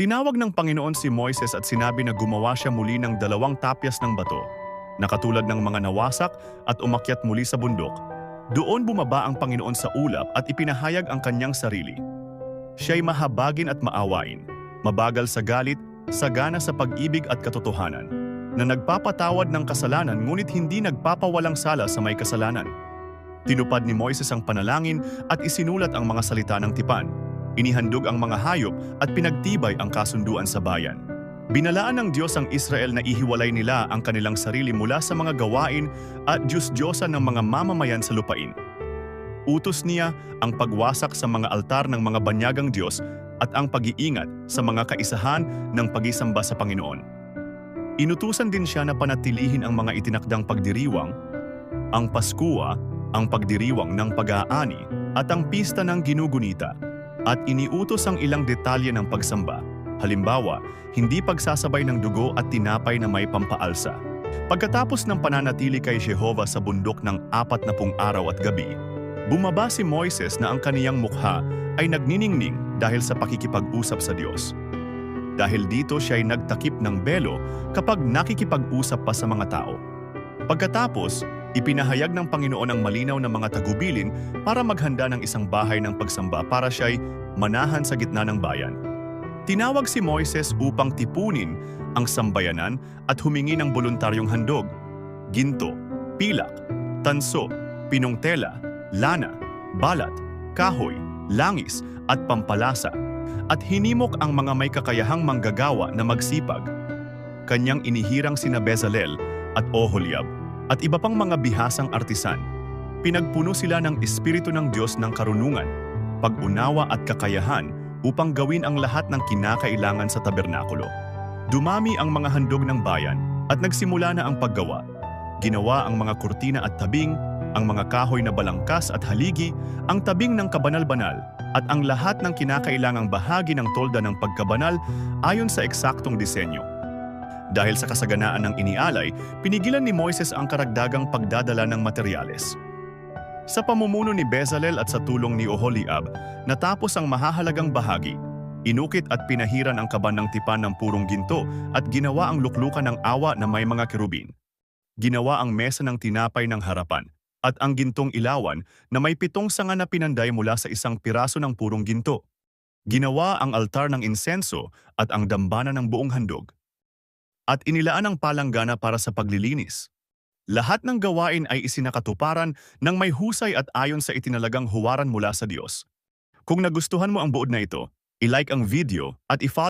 Tinawag ng Panginoon si Moises at sinabi na gumawa siya muli ng 2 tapyas ng bato, na katulad ng mga nawasak at umakyat muli sa bundok. Doon bumaba ang Panginoon sa ulap at ipinahayag ang kanyang sarili. Siya'y mahabagin at maawain, mabagal sa galit, sagana sa pag-ibig at katotohanan, na nagpapatawad ng kasalanan ngunit hindi nagpapawalang sala sa may kasalanan. Tinupad ni Moises ang panalangin at isinulat ang mga salita ng tipan. Inihandog ang mga hayop at pinagtibay ang kasunduan sa bayan. Binalaan ng Diyos ang Israel na ihiwalay nila ang kanilang sarili mula sa mga gawain at Diyos-Diyosan ng mga mamamayan sa lupain. Utos niya ang pagwasak sa mga altar ng mga banyagang Diyos at ang pag-iingat sa mga kaisahan ng pagisamba sa Panginoon. Inutusan din siya na panatilihin ang mga itinakdang pagdiriwang, ang Paskua, ang pagdiriwang ng pag-aani at ang pista ng ginugunita, at iniutos ang ilang detalye ng pagsamba. Halimbawa, hindi pagsasabay ng dugo at tinapay na may pampaalsa. Pagkatapos ng pananatili kay Jehovah sa bundok ng 40 araw at gabi, bumaba si Moises na ang kaniyang mukha ay nagniningning dahil sa pakikipag-usap sa Diyos. Dahil dito siya'y nagtakip ng belo kapag nakikipag-usap pa sa mga tao. Pagkatapos, ipinahayag ng Panginoon ang malinaw na mga tagubilin para maghanda ng isang bahay ng pagsamba para siya'y manahan sa gitna ng bayan. Tinawag si Moises upang tipunin ang sambayanan at humingi ng voluntaryong handog, ginto, pilak, tanso, pinong tela, lana, balat, kahoy, langis at pampalasa, at hinimok ang mga may kakayahang manggagawa na magsipag. Kanyang inihirang sina Bezalel at Oholiab at iba pang mga bihasang artisan. Pinagpuno sila ng Espiritu ng Diyos ng karunungan, pag-unawa at kakayahan upang gawin ang lahat ng kinakailangan sa tabernakulo. Dumami ang mga handog ng bayan at nagsimula na ang paggawa. Ginawa ang mga kurtina at tabing, ang mga kahoy na balangkas at haligi, ang tabing ng kabanal-banal, at ang lahat ng kinakailangang bahagi ng tolda ng pagkabanal ayon sa eksaktong disenyo. Dahil sa kasaganaan ng inialay, pinigilan ni Moises ang karagdagang pagdadala ng materyales. Sa pamumuno ni Bezalel at sa tulong ni Oholiab, natapos ang mahahalagang bahagi. Inukit at pinahiran ang kaban ng tipan ng purong ginto at ginawa ang luklukan ng awa na may mga kerubin. Ginawa ang mesa ng tinapay ng harapan at ang gintong ilawan na may 7 sanga na pinanday mula sa isang piraso ng purong ginto. Ginawa ang altar ng insenso at ang dambana ng buong handog. At inilaan ang palanggana para sa paglilinis. Lahat ng gawain ay isinakatuparan ng may husay at ayon sa itinalagang huwaran mula sa Diyos. Kung nagustuhan mo ang buod na ito, i-like ang video at i-follow